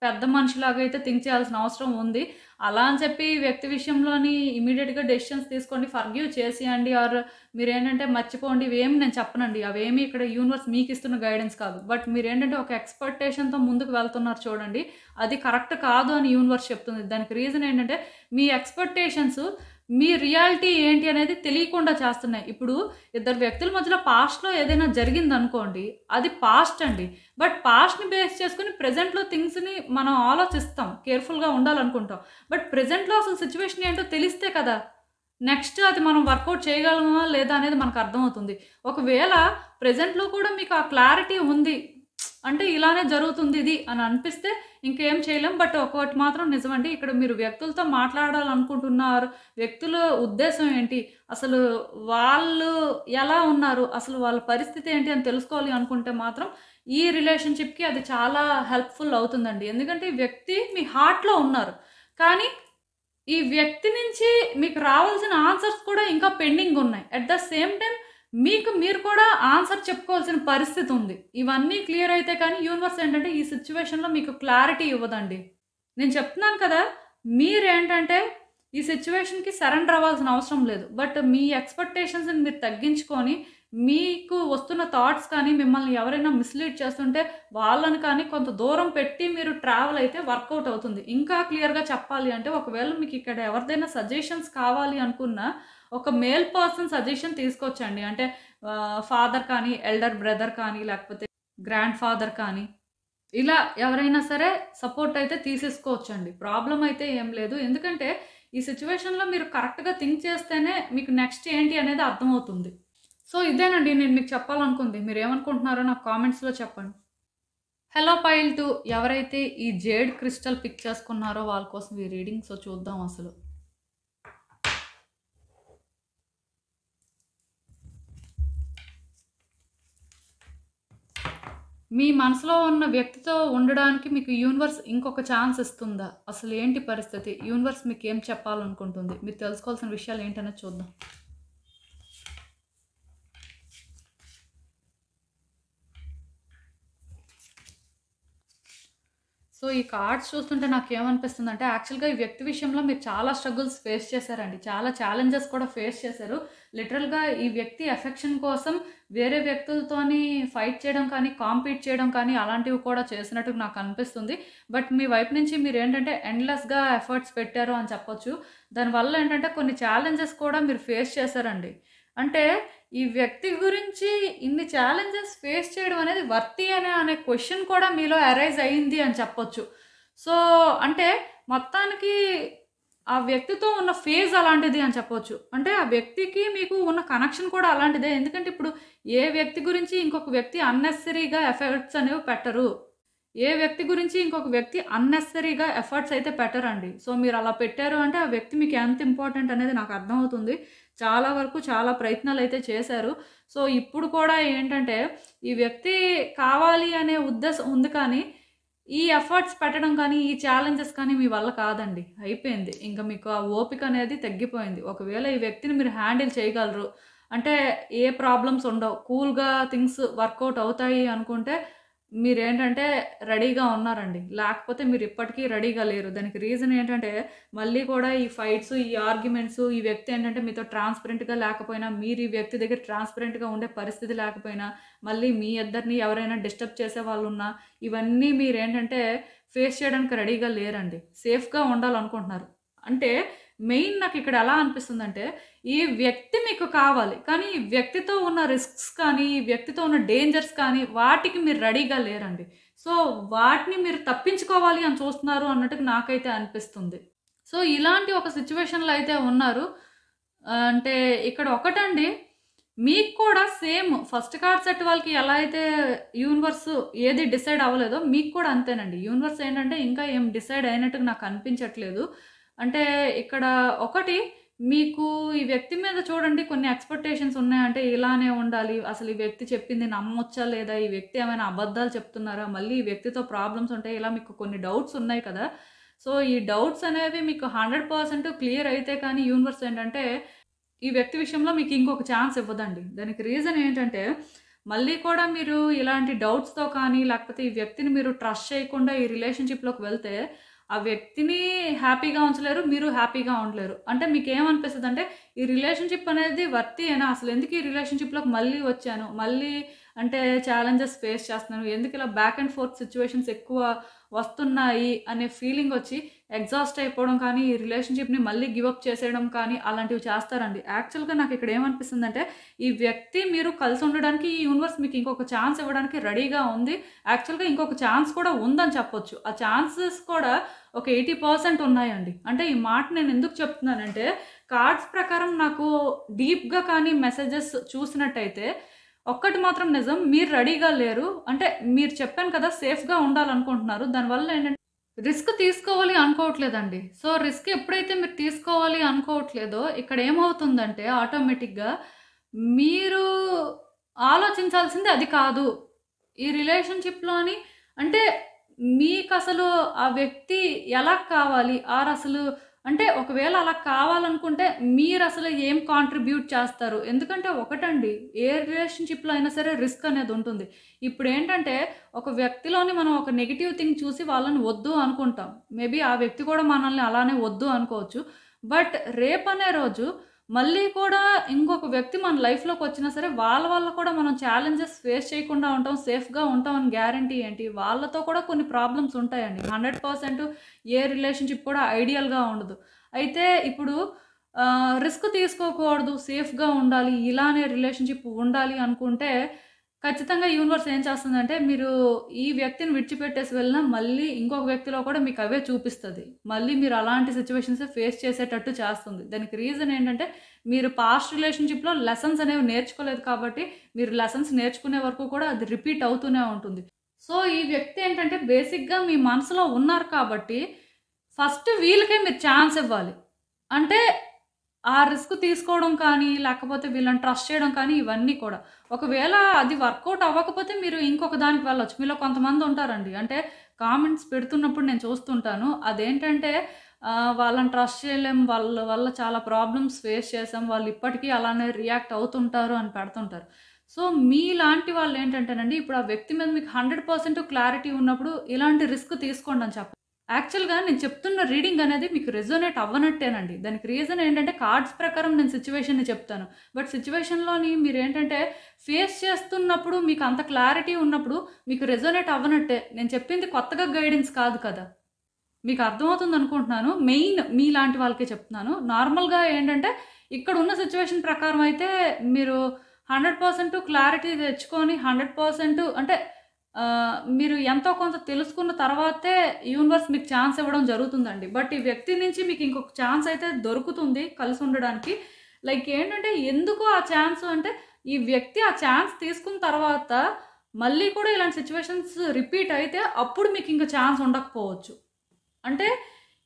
పెద్ద మనిషిలాగా అయితే థింక్ చేయాల్సిన అవసరం ఉంది. అలా అని చెప్పి ఈ వ్యక్తి విషయంలోని ఇమ్మీడియేట్‌గా డెసిషన్స్ తీసుకోండి, ఫర్‌గివ్ చేసేయండి ఆర్ మీరేంటంటే మర్చిపోండి ఇవేమి నేను చెప్పనండి. అవేమి ఇక్కడ యూనివర్స్ మీకిస్తున్న గైడెన్స్ కాదు. బట్ మీరేంటంటే ఒక ఎక్స్‌పెక్టేషన్‌తో ముందుకు వెళ్తున్నారు చూడండి. అది కరెక్ట్ కాదు అని యూనివర్స్ చెప్తుంది. దానికి రీజన్ ఏంటంటే మీ ఎక్స్‌పెక్టేషన్స్ మీ రియాలిటీ ఏంటి అనేది తెలియకుండా చేస్తున్నాయి. ఇప్పుడు ఇద్దరు వ్యక్తుల మధ్యలో పాస్ట్‌లో ఏదైనా జరిగిందనుకోండి, అది పాస్ట్ అండి. బట్ పాస్ట్‌ని బేస్ చేసుకొని ప్రెజెంట్‌లో థింగ్స్‌ని మనం ఆలోచిస్తాం. కేర్‌ఫుల్‌గా ఉండాలనుకుంటాం. బట్ ప్రెజెంట్‌లో అసలు సిచ్యువేషన్ ఏంటో తెలిస్తే కదా! నెక్స్ట్ అది మనం వర్కౌట్ చేయగలమా లేదా అనేది మనకు అర్థమవుతుంది. ఒకవేళ ప్రెజెంట్‌లో కూడా మీకు ఆ క్లారిటీ ఉంది. అంటే ఇలానే జరుగుతుంది ఇది అని అనిపిస్తే ఇంకేం చేయలేం. బట్ ఒకటి మాత్రం నిజమండి. ఇక్కడ మీరు వ్యక్తులతో మాట్లాడాలనుకుంటున్నారు. వ్యక్తుల ఉద్దేశం ఏంటి? అసలు వాళ్ళు ఎలా ఉన్నారు? అసలు వాళ్ళ పరిస్థితి ఏంటి అని తెలుసుకోవాలి అనుకుంటే మాత్రం ఈ రిలేషన్‌షిప్‌కి అది చాలా హెల్ప్‌ఫుల్ అవుతుందండి. ఎందుకంటే ఈ వ్యక్తి మీ హార్ట్‌లో ఉన్నారు. కానీ ఈ వ్యక్తి నుంచి మీకు రావాల్సిన ఆన్సర్స్ కూడా ఇంకా పెండింగ్ ఉన్నాయి. అట్ ద సేమ్ టైమ్ మీకు మీరు కూడా ఆన్సర్ చెప్పుకోవాల్సిన పరిస్థితి ఉంది. ఇవన్నీ క్లియర్ అయితే కానీ యూనివర్స్ ఏంటంటే ఈ సిచ్యువేషన్‌లో మీకు క్లారిటీ ఇవ్వదండి. నేను చెప్తున్నాను కదా! మీరేంటంటే ఈ సిచ్యువేషన్‌కి సరెండర్ అవ్వాల్సిన అవసరం లేదు. బట్ మీ ఎక్స్‌పెక్టేషన్స్‌ని మీరు తగ్గించుకొని మీకు వస్తున్న థాట్స్ కానీ మిమ్మల్ని ఎవరైనా మిస్‌లీడ్ చేస్తుంటే వాళ్ళని కానీ కొంత దూరం పెట్టి మీరు ట్రావెల్ అయితే వర్కౌట్ అవుతుంది. ఇంకా క్లియర్‌గా చెప్పాలి అంటే ఒకవేళ మీకు ఇక్కడ ఎవరిదైనా సజెషన్స్ కావాలి అనుకున్నా ఒక మేల్ పర్సన్ సజెషన్ తీసుకోవచ్చండి. అంటే ఫాదర్ కానీ, ఎల్డర్ బ్రదర్ కానీ, లేకపోతే గ్రాండ్ ఫాదర్ కానీ, ఇలా ఎవరైనా సరే సపోర్ట్ అయితే తీసేసుకోవచ్చండి. ప్రాబ్లమ్ అయితే ఏం లేదు. ఎందుకంటే ఈ సిచ్యువేషన్‌లో మీరు కరెక్ట్‌గా థింక్ చేస్తేనే మీకు నెక్స్ట్ ఏంటి అనేది అర్థమవుతుంది. సో ఇదేనండి నేను మీకు చెప్పాలనుకుంది. మీరేమనుకుంటున్నారో నాకు కామెంట్స్‌లో చెప్పండి. హలో పైల్ 2 ఎవరైతే ఈ జేడ్ క్రిస్టల్ పిక్ చేసుకున్నారో వాళ్ళ కోసం ఈ రీడింగ్. సో చూద్దాం అసలు. మీ మనసులో ఉన్న వ్యక్తితో ఉండడానికి మీకు యూనివర్స్ ఇంకొక ఛాన్స్ ఇస్తుందా? అసలు ఏంటి పరిస్థితి? యూనివర్స్ మీకు ఏం చెప్పాలనుకుంటుంది? మీరు తెలుసుకోవాల్సిన విషయాలు ఏంటనేది చూద్దాం. సో ఈ కార్డ్స్ చూస్తుంటే నాకేమనిపిస్తుందంటే యాక్చువల్‌గా ఈ వ్యక్తి విషయంలో మీరు చాలా స్ట్రగుల్స్ ఫేస్ చేశారండి. చాలా ఛాలెంజెస్ కూడా ఫేస్ చేశారు. లిటరల్‌గా ఈ వ్యక్తి ఎఫెక్షన్ కోసం వేరే వ్యక్తులతోని ఫైట్ చేయడం కానీ, కాంపీట్ చేయడం కానీ అలాంటివి కూడా చేసినట్టు నాకు అనిపిస్తుంది. బట్ మీ వైపు నుంచి మీరేంటంటే ఎండ్‌లెస్‌గా ఎఫర్ట్స్ పెట్టారు అని చెప్పొచ్చు. దానివల్ల ఏంటంటే కొన్ని ఛాలెంజెస్ కూడా మీరు ఫేస్ చేశారండి. అంటే ఈ వ్యక్తి గురించి ఇన్ని ఛాలెంజెస్ ఫేస్ చేయడం అనేది వర్తీయేనా అనే క్వెషన్ కూడా మీలో అరైజ్ అయింది అని చెప్పొచ్చు. సో అంటే మొత్తానికి ఆ వ్యక్తితో ఉన్న ఫేజ్ అలాంటిది అని చెప్పొచ్చు. అంటే ఆ వ్యక్తికి మీకు ఉన్న కనెక్షన్ కూడా అలాంటిదే. ఎందుకంటే ఇప్పుడు ఏ వ్యక్తి గురించి ఇంకొక వ్యక్తి అన్నెసెసరీగా ఎఫర్ట్స్ అనేవి పెట్టరు. ఏ వ్యక్తి గురించి ఇంకొక వ్యక్తి అన్నెసెసరీగా ఎఫర్ట్స్ అయితే పెట్టరండి. సో మీరు అలా పెట్టారు అంటే ఆ వ్యక్తి మీకు ఎంత ఇంపార్టెంట్ అనేది నాకు అర్థమవుతుంది. చాలా వరకు చాలా ప్రయత్నాలు అయితే చేశారు. సో ఇప్పుడు కూడా ఏంటంటే ఈ వ్యక్తి కావాలి అనే ఉద్దేశం ఉంది కానీ ఈ ఎఫర్ట్స్ పెట్టడం కానీ, ఈ ఛాలెంజెస్ కానీ మీ వల్ల కాదండి. అయిపోయింది. ఇంక మీకు ఆ ఓపిక అనేది తగ్గిపోయింది. ఒకవేళ ఈ వ్యక్తిని మీరు హ్యాండిల్ చేయగలరు. అంటే ఏ ప్రాబ్లమ్స్ ఉండవు. కూల్‌గా థింగ్స్ వర్కౌట్ అవుతాయి అనుకుంటే మీరేంటంటే రెడీగా ఉన్నారండి. లేకపోతే మీరు ఇప్పటికీ రెడీగా లేరు. దానికి రీజన్ ఏంటంటే మళ్ళీ కూడా ఈ ఫైట్స్, ఈ ఆర్గ్యుమెంట్స్, ఈ వ్యక్తి ఏంటంటే మీతో ట్రాన్స్‌పరెంట్‌గా లేకపోయినా, మీరు ఈ వ్యక్తి దగ్గర ట్రాన్స్‌పరెంట్‌గా ఉండే పరిస్థితి లేకపోయినా, మళ్ళీ మీ ఇద్దరిని ఎవరైనా డిస్టర్బ్ చేసేవాళ్ళున్నా, ఇవన్నీ మీరేంటంటే ఫేస్ చేయడానికి రెడీగా లేరండి. సేఫ్‌గా ఉండాలనుకుంటున్నారు. అంటే మెయిన్ నాకిక్కడ ఎలా అనిపిస్తుందంటే, ఈ వ్యక్తి మీకు కావాలి. కానీ ఈ వ్యక్తితో ఉన్న రిస్క్స్ కానీ, ఈ వ్యక్తితో ఉన్న డేంజర్స్ కానీ, వాటికి మీరు రెడీగా లేరండి. సో, వాటిని మీరు తప్పించుకోవాలి అని చూస్తున్నారు అన్నట్టుగా నాకైతే అనిపిస్తుంది. సో, ఇలాంటి ఒక సిట్యుయేషన్‌లో అయితే ఉన్నారు. అంటే ఇక్కడ ఒకటండి, మీకు కూడా సేమ్ ఫస్ట్ కార్డ్ సెట్ వాళ్ళకి ఎలా అయితే యూనివర్స్ ఏది డిసైడ్ అవ్వలేదో, మీకు కూడా అంతేనండి. యూనివర్స్ ఏంటంటే ఇంకా ఏం డిసైడ్ అయినట్టుగా నాకు అనిపించట్లేదు. అంటే ఇక్కడ ఒకటి మీకు ఈ వ్యక్తి మీద చూడండి కొన్ని ఎక్స్‌పెక్టేషన్స్ ఉన్నాయంటే ఇలానే ఉండాలి. అసలు ఈ వ్యక్తి చెప్పింది నమ్మొచ్చా లేదా? ఈ వ్యక్తి ఏమైనా అబద్ధాలు చెప్తున్నారా? మళ్ళీ ఈ వ్యక్తితో ప్రాబ్లమ్స్ ఉంటాయి. ఇలా మీకు కొన్ని డౌట్స్ ఉన్నాయి కదా! సో, ఈ డౌట్స్ అనేవి మీకు 100% క్లియర్ అయితే కానీ యూనివర్స్ ఏంటంటే ఈ వ్యక్తి విషయంలో మీకు ఇంకొక ఛాన్స్ ఇవ్వదండి. దానికి రీజన్ ఏంటంటే మళ్ళీ కూడా మీరు ఇలాంటి డౌట్స్‌తో కానీ లేకపోతే ఈ వ్యక్తిని మీరు ట్రస్ట్ చేయకుండా ఈ రిలేషన్‌షిప్‌లోకి వెళ్తే ఆ వ్యక్తిని హ్యాపీగా ఉంచలేరు. మీరు హ్యాపీగా ఉండలేరు. అంటే మీకేమనిపిస్తదంటే ఈ రిలేషన్‌షిప్ అనేది వర్తీయేనా? అసలెందుకు ఈ రిలేషన్‌షిప్‌లోకి మళ్ళీ వచ్చాను? మళ్ళీ అంటే ఛాలెంజెస్ ఫేస్ చేస్తున్నాను. ఎందుకు ఇలా బ్యాక్ అండ్ ఫోర్త్ సిట్యుయేషన్స్ ఎక్కువ వస్తున్నాయి అనే ఫీలింగొచ్చి ఎగ్జాస్ట్ అయిపోవడం కానీ, ఈ రిలేషన్‌షిప్‌ని మళ్ళీ గివ్ అప్ చేసేయడం కానీ అలాంటివి చేస్తారండి. యాక్చువల్‌గా నాకిక్కడ ఏమనిపిస్తుందంటే ఈ వ్యక్తి మీరు కలిసి ఉండడానికి ఈ యూనివర్స్ మీకు ఇంకొక ఛాన్స్ ఇవ్వడానికి రెడీగా ఉంది. యాక్చువల్‌గా ఇంకొక ఛాన్స్ కూడా ఉందని చెప్పొచ్చు. ఆ ఛాన్సెస్ కూడా ఒక 80% ఉన్నాయండి. అంటే ఈ మాట నేను ఎందుకు చెప్తున్నానంటే కార్డ్స్ ప్రకారం నాకు డీప్‌గా కానీ మెసేజెస్ చూసినట్టయితే ఒక్కటి మాత్రం నిజం. మీరు రెడీగా లేరు. అంటే మీరు చెప్పాను కదా! సేఫ్‌గా ఉండాలనుకుంటున్నారు. దానివల్ల ఏంటంటే రిస్క్ తీసుకోవాలి అనుకోవట్లేదండి. సో, రిస్క్ ఎప్పుడైతే మీరు తీసుకోవాలి అనుకోవట్లేదో ఇక్కడ ఏమవుతుందంటే ఆటోమేటిక్‌గా మీరు ఆలోచించాల్సింది అది కాదు. ఈ రిలేషన్‌షిప్‌లోని అంటే మీకసలు ఆ వ్యక్తి ఎలా కావాలి? ఆర్ అసలు అంటే ఒకవేళ అలా కావాలనుకుంటే మీరసలు ఏం కాంట్రిబ్యూట్ చేస్తారు? ఎందుకంటే ఒకటండి, ఏ రిలేషన్‌షిప్‌లో అయినా సరే రిస్క్ అనేది ఉంటుంది. ఇప్పుడేంటంటే ఒక వ్యక్తిలోని మనం ఒక నెగెటివ్ థింగ్ చూసి వాళ్ళని వద్దు అనుకుంటాం. మేబీ ఆ వ్యక్తి కూడా మనల్ని అలానే వద్దు అనుకోవచ్చు. బట్ రేపనే రోజు మళ్ళీ కూడా ఇంకొక వ్యక్తి మన లైఫ్‌లోకొచ్చినా సరే వాళ్ళ వల్ల కూడా మనం ఛాలెంజెస్ ఫేస్ చేయకుండా ఉంటాం. సేఫ్‌గా ఉంటాం అని గ్యారంటీ ఏంటి? వాళ్ళతో కూడా కొన్ని ప్రాబ్లమ్స్ ఉంటాయండి. 100% ఏ రిలేషన్‌షిప్ కూడా ఐడియల్‌గా ఉండదు. అయితే ఇప్పుడు రిస్క్ తీసుకోకూడదు, సేఫ్‌గా ఉండాలి, ఇలానే రిలేషన్‌షిప్ ఉండాలి అనుకుంటే ఖచ్చితంగా యూనివర్స్ ఏం చేస్తుందంటే మీరు ఈ వ్యక్తిని విడిచిపెట్టేసి వెళ్ళినా మళ్ళీ ఇంకొక వ్యక్తిలో కూడా మీకు అవే చూపిస్తది. మళ్ళీ మీరు అలాంటి సిట్యుయేషన్సే ఫేస్ చేసేటట్టు చేస్తుంది. దానికి రీజన్ ఏంటంటే మీరు పాస్ట్ రిలేషన్‌షిప్‌లో లెసన్స్ అనేవి నేర్చుకోలేదు కాబట్టి మీరు లెసన్స్ నేర్చుకునే వరకు కూడా అది రిపీట్ అవుతూనే ఉంటుంది. సో, ఈ వ్యక్తి ఏంటంటే బేసిక్‌గా మీ మనసులో ఉన్నారు కాబట్టి ఫస్ట్ వీళ్ళకే మీరు ఛాన్స్ ఇవ్వాలి. అంటే ఆ రిస్క్ తీసుకోవడం కానీ, లేకపోతే వీళ్ళని ట్రస్ట్ చేయడం కానీ ఇవన్నీ కూడా. ఒకవేళ అది వర్కౌట్ అవ్వకపోతే మీరు ఇంకొక దానికి వెళ్ళొచ్చు. మీలో కొంతమంది ఉంటారండి. అంటే కామెంట్స్ పెడుతున్నప్పుడు నేను చూస్తుంటాను. అదేంటంటే వాళ్ళని ట్రస్ట్ చేయలేం. వాళ్ళ వల్ల చాలా ప్రాబ్లమ్స్ ఫేస్ చేసాం. వాళ్ళు ఇప్పటికీ అలానే రియాక్ట్ అవుతుంటారు అని పెడుతుంటారు. సో, మీలాంటి వాళ్ళేంటంటేనండి ఇప్పుడు ఆ వ్యక్తి మీద మీకు 100% క్లారిటీ ఉన్నప్పుడు ఇలాంటి రిస్క్ తీసుకోండి అని చెప్పాలి. యాక్చువల్‌గా నేను చెప్తున్న రీడింగ్ అనేది మీకు రెజోనేట్ అవ్వనట్టేనండి. దానికి రీజన్ ఏంటంటే కార్డ్స్ ప్రకారం నేను సిట్యుయేషన్‌ని చెప్తాను. బట్ సిట్యుయేషన్‌లోని మీరేంటంటే ఫేస్ చేస్తున్నప్పుడు మీకు అంత క్లారిటీ ఉన్నప్పుడు మీకు రెజోనేట్ అవ్వనట్టే. నేను చెప్పింది కొత్తగా గైడెన్స్ కాదు కదా! మీకు అర్థమవుతుంది అనుకుంటున్నాను. మెయిన్ మీలాంటి వాళ్ళకే చెప్తున్నాను. నార్మల్‌గా ఏంటంటే ఇక్కడున్న సిట్యుయేషన్ ప్రకారం అయితే మీరు 100% క్లారిటీ తెచ్చుకొని 100% అంటే మీరు ఎంతో కొంత తెలుసుకున్న తర్వాతే యూనివర్స్ మీకు ఛాన్స్ ఇవ్వడం జరుగుతుందండి. బట్ ఈ వ్యక్తి నుంచి మీకు ఇంకొక ఛాన్స్ అయితే దొరుకుతుంది కలిసి ఉండడానికి. లైక్ ఏంటంటే ఎందుకు ఆ ఛాన్స్ అంటే ఈ వ్యక్తి ఆ ఛాన్స్ తీసుకున్న తర్వాత మళ్ళీ కూడా ఇలాంటి సిట్యుయేషన్స్ రిపీట్ అయితే అప్పుడు మీకు ఇంక ఛాన్స్ ఉండకపోవచ్చు. అంటే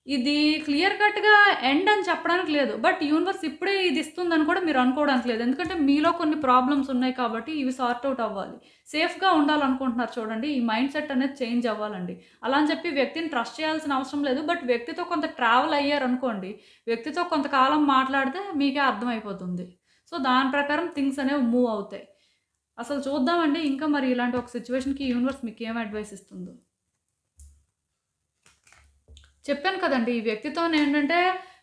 ఇది క్లియర్ కట్‌గా ఎండ్ అని చెప్పడానికి లేదు. బట్ యూనివర్స్ ఇప్పుడే ఇది ఇస్తుందని కూడా మీరు అనుకోవడానికి లేదు. ఎందుకంటే మీలో కొన్ని ప్రాబ్లమ్స్ ఉన్నాయి కాబట్టి ఇవి సార్ట్ ఔట్ అవ్వాలి. సేఫ్‌గా ఉండాలనుకుంటున్నారు చూడండి. ఈ మైండ్ సెట్ అనేది చేంజ్ అవ్వాలండి. అలా అని చెప్పి వ్యక్తిని ట్రస్ట్ చేయాల్సిన అవసరం లేదు. బట్ వ్యక్తితో కొంత ట్రావెల్ అయ్యారనుకోండి, వ్యక్తితో కొంతకాలం మాట్లాడితే మీకే అర్థమైపోతుంది. సో, దాని ప్రకారం థింగ్స్ అనేవి మూవ్ అవుతాయి. అసలు చూద్దామండి ఇంకా మరి ఇలాంటి ఒక సిట్యుయేషన్‌కి యూనివర్స్ మీకేం అడ్వైస్ ఇస్తుందో. చెప్పాను కదండీ! ఈ వ్యక్తితోనేంటంటే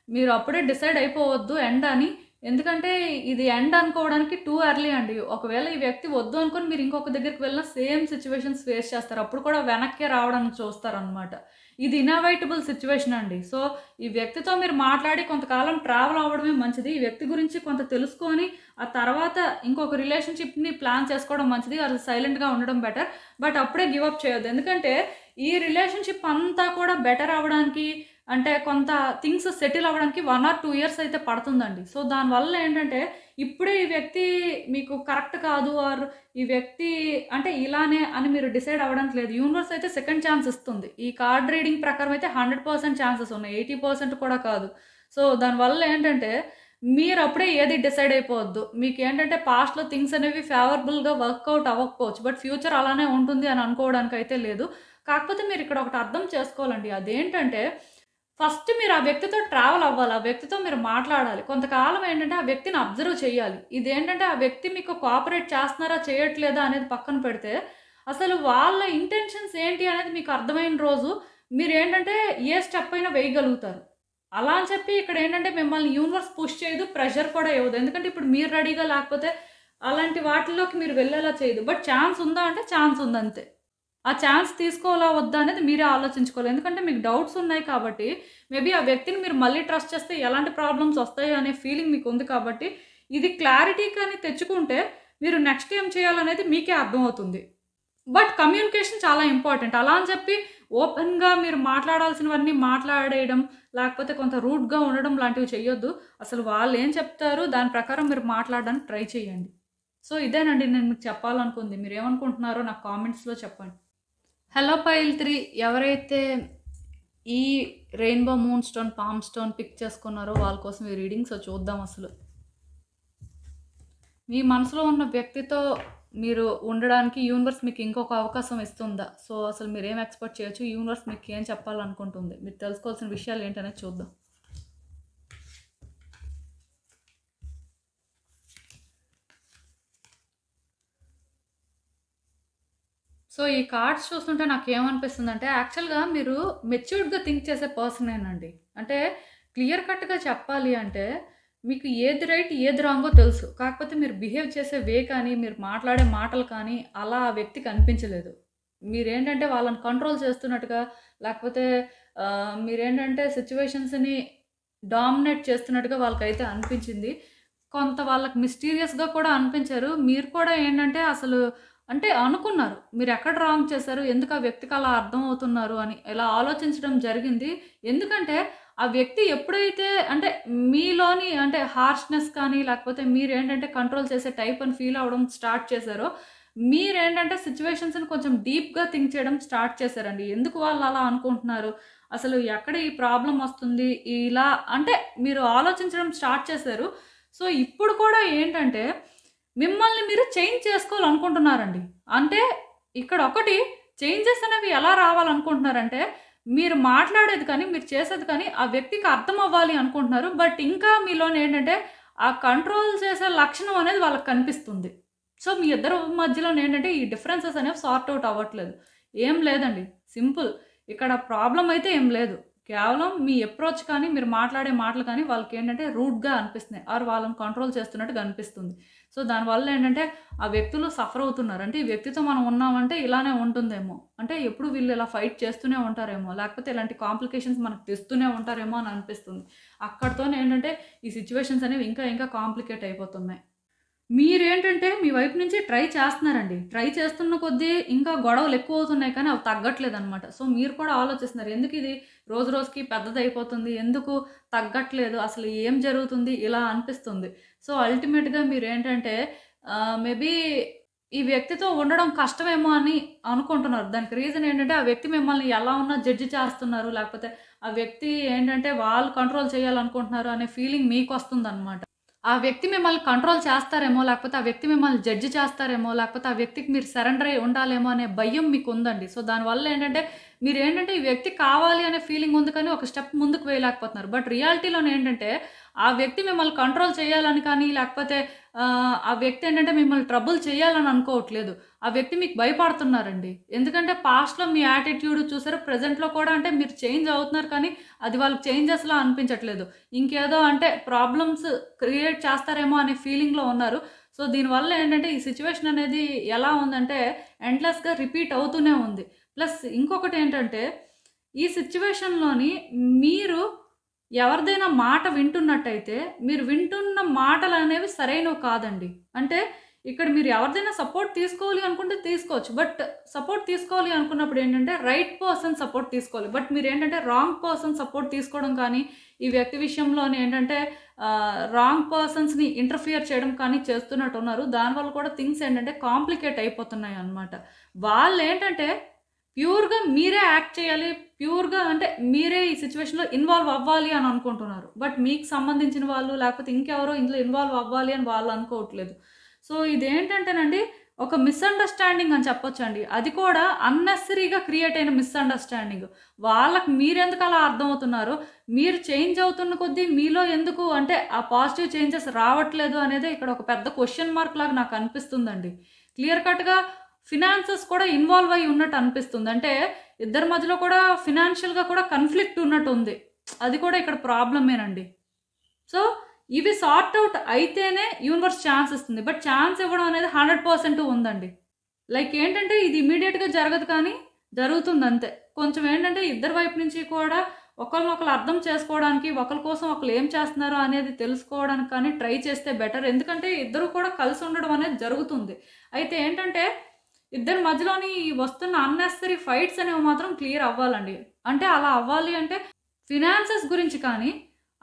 మీరు అప్పుడే డిసైడ్ అయిపోవద్దు ఎండ్ అని. ఎందుకంటే ఇది ఎండ్ అనుకోవడానికి టూ ఎర్లీ అండి. ఒకవేళ ఈ వ్యక్తి వద్దు అనుకోని మీరు ఇంకొక దగ్గరికి వెళ్ళినా సేమ్ సిట్యుయేషన్స్ ఫేస్ చేస్తారు. అప్పుడు కూడా వెనక్కే రావడానికి చూస్తారనమాట. ఇది ఇన్‌ఎవిటబుల్ సిట్యుయేషన్ అండి. సో, ఈ వ్యక్తితో మీరు మాట్లాడి కొంతకాలం ట్రావెల్ అవ్వడమే మంచిది. ఈ వ్యక్తి గురించి కొంత తెలుసుకొని ఆ తర్వాత ఇంకొక రిలేషన్‌షిప్‌ని ప్లాన్ చేసుకోవడం మంచిది. అది సైలెంట్‌గా ఉండడం బెటర్. బట్ అప్పుడే గివ్ అప్ చేయొద్దు. ఎందుకంటే ఈ రిలేషన్‌షిప్ అంతా కూడా బెటర్ అవ్వడానికి అంటే కొంత థింగ్స్ సెటిల్ అవ్వడానికి 1 ఆర్ 2 ఇయర్స్ అయితే పడుతుందండి. సో, దానివల్ల ఏంటంటే ఇప్పుడే ఈ వ్యక్తి మీకు కరెక్ట్ కాదు ఆర్ ఈ వ్యక్తి అంటే ఇలానే అని మీరు డిసైడ్ అవ్వడానికి లేదు. యూనివర్స్ అయితే సెకండ్ ఛాన్స్ ఇస్తుంది. ఈ కార్డ్ రీడింగ్ ప్రకారం అయితే 100% ఛాన్సెస్ ఉన్నాయి. 80% కూడా కాదు. సో, దానివల్ల ఏంటంటే మీరు అప్పుడే ఏది డిసైడ్ అయిపోవద్దు. మీకేంటంటే పాస్ట్‌లో థింగ్స్ అనేవి ఫేవరబుల్‌గా వర్కౌట్ అవ్వకపోవచ్చు. బట్ ఫ్యూచర్ అలానే ఉంటుంది అని అనుకోవడానికి అయితే లేదు. కాకపోతే మీరు ఇక్కడ ఒకటి అర్థం చేసుకోవాలండి. అదేంటంటే ఫస్ట్ మీరు ఆ వ్యక్తితో ట్రావెల్ అవ్వాలి. ఆ వ్యక్తితో మీరు మాట్లాడాలి. కొంతకాలం ఏంటంటే ఆ వ్యక్తిని అబ్జర్వ్ చేయాలి. ఇదేంటంటే ఆ వ్యక్తి మీకు కోఆపరేట్ చేస్తున్నారా, చేయట్లేదా అనేది పక్కన పెడితే, అసలు వాళ్ళ ఇంటెన్షన్స్ ఏంటి అనేది మీకు అర్థమైన రోజు మీరేంటంటే ఏ స్టెప్ అయినా వేయగలుగుతారు. అలా అని చెప్పి ఇక్కడేంటంటే మిమ్మల్ని యూనివర్స్ పుష్ చేయదు, ప్రెషర్ కూడా ఇవ్వదు. ఎందుకంటే ఇప్పుడు మీరు రెడీగా లేకపోతే అలాంటి వాటిల్లోకి మీరు వెళ్ళేలా చేయదు. బట్ ఛాన్స్ ఉందా అంటే ఛాన్స్ ఉందంతే. ఆ ఛాన్స్ తీసుకోవాలా వద్దా అనేది మీరే ఆలోచించుకోవాలి. ఎందుకంటే మీకు డౌట్స్ ఉన్నాయి కాబట్టి, మేబీ ఆ వ్యక్తిని మీరు మళ్ళీ ట్రస్ట్ చేస్తే ఎలాంటి ప్రాబ్లమ్స్ వస్తాయో అనే ఫీలింగ్ మీకు ఉంది కాబట్టి, ఇది క్లారిటీ కానీ తెచ్చుకుంటే మీరు నెక్స్ట్ ఏం చేయాలనేది మీకే అర్థమవుతుంది. బట్ కమ్యూనికేషన్ చాలా ఇంపార్టెంట్. అలా అని చెప్పి ఓపెన్‌గా మీరు మాట్లాడాల్సినవన్నీ మాట్లాడేయడం, లేకపోతే కొంత రూడ్‌గా ఉండడం లాంటివి చేయొద్దు. అసలు వాళ్ళేం చెప్తారు దాని ప్రకారం మీరు మాట్లాడడానికి ట్రై చేయండి. సో, ఇదేనండి నేను మీకు చెప్పాలనుకుంది. మీరేమనుకుంటున్నారో నాకు కామెంట్స్‌లో చెప్పండి. హలో పైల్ 3 ఎవరైతే ఈ rainbow moon stone, palm stone pick చేసుకున్నారో వాళ్ళ కోసం ఈ రీడింగ్. సో, చూద్దాం అసలు. మీ మనసులో ఉన్న వ్యక్తితో మీరు ఉండడానికి యూనివర్స్ మీకు ఇంకొక అవకాశం ఇస్తుందా? సో, అసలు మీరేం ఎక్స్‌పెక్ట్ చేయొచ్చు? యూనివర్స్ మీకు ఏం చెప్పాలనుకుంటుంది? మీరు తెలుసుకోవాల్సిన విషయాలు ఏంటనేది చూద్దాం. సో, ఈ కార్డ్స్ చూస్తుంటే నాకేమనిపిస్తుందంటే యాక్చువల్‌గా మీరు మెచ్యూర్డ్‌గా థింక్ చేసే పర్సనేనండి. అంటే క్లియర్ కట్‌గా చెప్పాలి అంటే మీకు ఏది రైట్, ఏది రాంగో తెలుసు. కాకపోతే మీరు బిహేవ్ చేసే వే కానీ, మీరు మాట్లాడే మాటలు కానీ అలా ఆ వ్యక్తికి అనిపించలేదు. మీరేంటంటే వాళ్ళని కంట్రోల్ చేస్తున్నట్టుగా లేకపోతే మీరేంటంటే సిట్యుయేషన్స్‌ని డామినేట్ చేస్తున్నట్టుగా వాళ్ళకైతే అనిపించింది. కొంత వాళ్ళకి మిస్టీరియస్‌గా కూడా అనిపించారు. మీరు కూడా ఏంటంటే అసలు అంటే అనుకున్నారు. మీరెక్కడ రాంగ్ చేశారు? ఎందుకు ఆ వ్యక్తికి అలా అర్థమవుతున్నారు అని ఇలా ఆలోచించడం జరిగింది. ఎందుకంటే ఆ వ్యక్తి ఎప్పుడైతే అంటే మీలోని అంటే హార్ష్‌నెస్ కానీ లేకపోతే మీరేంటంటే కంట్రోల్ చేసే టైప్ అని ఫీల్ అవ్వడం స్టార్ట్ చేశారో, మీరేంటంటే సిట్యుయేషన్స్‌ని కొంచెం డీప్‌గా థింక్ చేయడం స్టార్ట్ చేశారండి. ఎందుకు వాళ్ళు అలా అనుకుంటున్నారు? అసలు ఎక్కడ ఈ ప్రాబ్లమ్ వస్తుంది? ఇలా అంటే మీరు ఆలోచించడం స్టార్ట్ చేశారు. సో, ఇప్పుడు కూడా ఏంటంటే మిమ్మల్ని మీరు చేంజ్ చేసుకోవాలనుకుంటున్నారండి. అంటే ఇక్కడ ఒకటి చేంజెస్ అనేవి ఎలా రావాలనుకుంటున్నారంటే, మీరు మాట్లాడేది కానీ, మీరు చేసేది కానీ ఆ వ్యక్తికి అర్థం అవ్వాలి అనుకుంటున్నారు. బట్ ఇంకా మీలోని ఏంటంటే ఆ కంట్రోల్ చేసే లక్షణం అనేది వాళ్ళకి కనిపిస్తుంది. సో, మీ ఇద్దరి మధ్యలోనే ఏంటంటే ఈ డిఫరెన్సెస్ అనేవి సార్ట్ ఔట్ అవ్వట్లేదు. ఏం లేదండి. సింపుల్. ఇక్కడ ప్రాబ్లమ్ అయితే ఏం లేదు. కేవలం మీ అప్రోచ్ కానీ, మీరు మాట్లాడే మాటలు కానీ వాళ్ళకేంటంటే రూడ్‌గా అనిపిస్తున్నాయి. ఆర్ వాళ్ళని కంట్రోల్ చేస్తున్నట్టుగా అనిపిస్తుంది. సో, దానివల్ల ఏంటంటే ఆ వ్యక్తులు సఫర్ అవుతున్నారు. అంటే ఈ వ్యక్తితో మనం ఉన్నామంటే ఇలానే ఉంటుందేమో. అంటే ఎప్పుడు వీళ్ళు ఇలా ఫైట్ చేస్తూనే ఉంటారేమో. లేకపోతే ఇలాంటి కాంప్లికేషన్స్ మనకు తెస్తూనే ఉంటారేమో అని అనిపిస్తుంది. అక్కడితోనే ఏంటంటే ఈ సిట్యుయేషన్స్ అనేవి ఇంకా ఇంకా కాంప్లికేట్ అయిపోతున్నాయి. మీరేంటంటే మీ వైపు నుంచి ట్రై చేస్తున్నారండి. ట్రై చేస్తున్న కొద్దీ ఇంకా గొడవలు ఎక్కువవుతున్నాయి కానీ అవి తగ్గట్లేదనమాట. సో, మీరు కూడా ఆలోచిస్తున్నారు. ఎందుకు ఇది రోజు రోజుకి పెద్దదయిపోతుంది? ఎందుకు తగ్గట్లేదు? అసలు ఏం జరుగుతుంది? ఇలా అనిపిస్తుంది. సో, అల్టిమేట్‌గా మీరేంటంటే మేబీ ఈ వ్యక్తితో ఉండడం కష్టమేమో అని అనుకుంటున్నారు. దానికి రీజన్ ఏంటంటే ఆ వ్యక్తి మిమ్మల్ని ఎలా ఉన్నా జడ్జ్ చేస్తున్నారు. లేకపోతే ఆ వ్యక్తి ఏంటంటే వాళ్ళు కంట్రోల్ చేయాలనుకుంటున్నారు అనే ఫీలింగ్ మీకొస్తుందనమాట. ఆ వ్యక్తి మిమ్మల్ని కంట్రోల్ చేస్తారేమో, లేకపోతే ఆ వ్యక్తి మిమ్మల్ని జడ్జ్ చేస్తారేమో, లేకపోతే ఆ వ్యక్తికి మీరు సరెండర్ అయ్యి ఉండాలేమో అనే భయం మీకుందండి. సో, దానివల్ల ఏంటంటే మీరేంటంటే ఈ వ్యక్తి కావాలి అనే ఫీలింగ్ ఉంది కానీ ఒక స్టెప్ ముందుకు వేయలేకపోతున్నారు. బట్ రియాలిటీలోనేంటంటే ఆ వ్యక్తి మిమ్మల్ని కంట్రోల్ చేయాలని కానీ, లేకపోతే ఆ వ్యక్తి ఏంటంటే మిమ్మల్ని ట్రబుల్ చేయాలని అనుకోవట్లేదు. ఆ వ్యక్తి మీకు భయపడుతున్నారండి. ఎందుకంటే పాస్ట్‌లో మీ యాటిట్యూడ్ చూసారా, ప్రెజెంట్‌లో కూడా అంటే మీరు చేంజ్ అవుతున్నారు కానీ అది వాళ్ళకి చేంజెస్‌లా అనిపించట్లేదు. ఇంకేదో అంటే ప్రాబ్లమ్స్ క్రియేట్ చేస్తారేమో అనే ఫీలింగ్‌లో ఉన్నారు. సో, దీనివల్ల ఏంటంటే ఈ సిట్యుయేషన్ అనేది ఎలా ఉందంటే ఎండ్‌లెస్‌గా రిపీట్ అవుతూనే ఉంది. ప్లస్ ఇంకొకటేంటంటే ఈ సిట్యుయేషన్‌లోని మీరు ఎవరిదైనా మాట వింటున్నట్టయితే, మీరు వింటున్న మాటలనేవి సరైనవి కాదండి. అంటే ఇక్కడ మీరు ఎవరిదైనా సపోర్ట్ తీసుకోవాలి అనుకుంటే తీసుకోవచ్చు. బట్ సపోర్ట్ తీసుకోవాలి అనుకున్నప్పుడు ఏంటంటే రైట్ పర్సన్ సపోర్ట్ తీసుకోవాలి. బట్ మీరేంటంటే రాంగ్ పర్సన్ సపోర్ట్ తీసుకోవడం కానీ, ఈ వ్యక్తి విషయంలోనే ఏంటంటే రాంగ్ పర్సన్స్‌ని ఇంటర్ఫియర్ చేయడం కానీ చేస్తున్నట్టున్నారు. దానివల్ల కూడా థింగ్స్ ఏంటంటే కాంప్లికేట్ అయిపోతున్నాయన్నమాట. వాళ్ళేంటంటే ప్యూర్‌గా మీరే యాక్ట్ చేయాలి. ప్యూర్‌గా అంటే మీరే ఈ సిట్యుయేషన్‌లో ఇన్వాల్వ్ అవ్వాలి అని అనుకుంటున్నారు. బట్ మీకు సంబంధించిన వాళ్ళు లేకపోతే ఇంకెవరో ఇందులో ఇన్వాల్వ్ అవ్వాలి అని వాళ్ళు అనుకోవట్లేదు. సో, ఇదేంటంటేనండి ఒక మిస్‌అండర్‌స్టాండింగ్ అని చెప్పొచ్చండి. అది కూడా అన్నెసెసరీగా క్రియేట్ అయిన మిస్‌అండర్‌స్టాండింగ్. వాళ్ళకి మీరెందుకు అలా అర్థమవుతున్నారో, మీరు చేంజ్ అవుతున్న కొద్దీ మీలో ఎందుకు అంటే ఆ పాజిటివ్ చేంజెస్ రావట్లేదు అనేది ఇక్కడ ఒక పెద్ద క్వెషన్ మార్క్ లాగా నాకు అనిపిస్తుందండి. క్లియర్ కట్‌గా ఫినాన్సెస్ కూడా ఇన్వాల్వ్ అయ్యి ఉన్నట్టు అనిపిస్తుంది. అంటే ఇద్దరి మధ్యలో కూడా ఫినాన్షియల్‌గా కూడా కాన్‌ఫ్లిక్ట్ ఉన్నట్టుంది. అది కూడా ఇక్కడ ప్రాబ్లమేనండి. సో, ఇవి సార్ట్ ఔట్ అయితేనే యూనివర్స్ ఛాన్స్ ఇస్తుంది. బట్ ఛాన్స్ ఇవ్వడం అనేది 100% ఉందండి. లైక్ ఏంటంటే ఇది ఇమ్మీడియేట్‌గా జరగదు కానీ జరుగుతుందంతే. కొంచెం ఏంటంటే ఇద్దరి వైపు నుంచి కూడా ఒకళ్ళనొకళ్ళు అర్థం చేసుకోవడానికి, ఒకళ్ళ కోసం ఒకళ్ళు ఏం చేస్తున్నారో అనేది తెలుసుకోవడానికి కానీ ట్రై చేస్తే బెటర్. ఎందుకంటే ఇద్దరు కూడా కలిసి ఉండడం అనేది జరుగుతుంది. అయితే ఏంటంటే ఇద్దరి మధ్యలోని వస్తున్న అన్నెసెసరీ ఫైట్స్ అనేవి మాత్రం క్లియర్ అవ్వాలండి. అంటే అలా అవ్వాలి అంటే ఫినాన్సెస్ గురించి కానీ,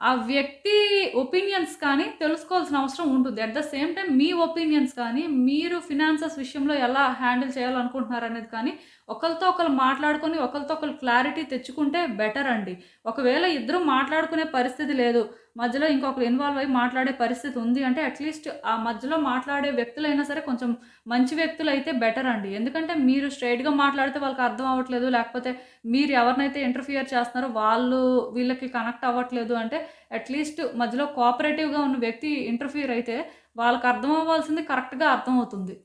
ఆ వ్యక్తి ఒపీనియన్స్ కానీ తెలుసుకోవాల్సిన అవసరం ఉంటుంది. At the same time me opinions కానీ, మీరు ఫినాన్సెస్ విషయంలో ఎలా హ్యాండిల్ చేయాలనుకుంటున్నారనేది కానీ, ఒకళ్ళతో ఒకళ్ళు మాట్లాడుకొని, ఒకళ్ళతో ఒకళ్ళు క్లారిటీ తెచ్చుకుంటే బెటర్ అండి. ఒకవేళ ఇద్దరు మాట్లాడుకునే పరిస్థితి లేదు, మధ్యలో ఇంకొకరు ఇన్వాల్వ్ అయ్యి మాట్లాడే పరిస్థితి ఉంది అంటే అట్లీస్ట్ ఆ మధ్యలో మాట్లాడే వ్యక్తులైనా సరే కొంచెం మంచి వ్యక్తులైతే బెటర్ అండి. ఎందుకంటే మీరు స్ట్రెయిట్‌గా మాట్లాడితే వాళ్ళకి అర్థం అవ్వట్లేదు, లేకపోతే మీరు ఎవరినైతే ఇంటర్ఫియర్ చేస్తున్నారో వాళ్ళు వీళ్ళకి కనెక్ట్ అవ్వట్లేదు అంటే అట్లీస్ట్ మధ్యలో కోఆపరేటివ్‌గా ఉన్న వ్యక్తి ఇంటర్ఫియర్ అయితే వాళ్ళకి అర్థం అవ్వాల్సింది కరెక్ట్‌గా అర్థమవుతుంది.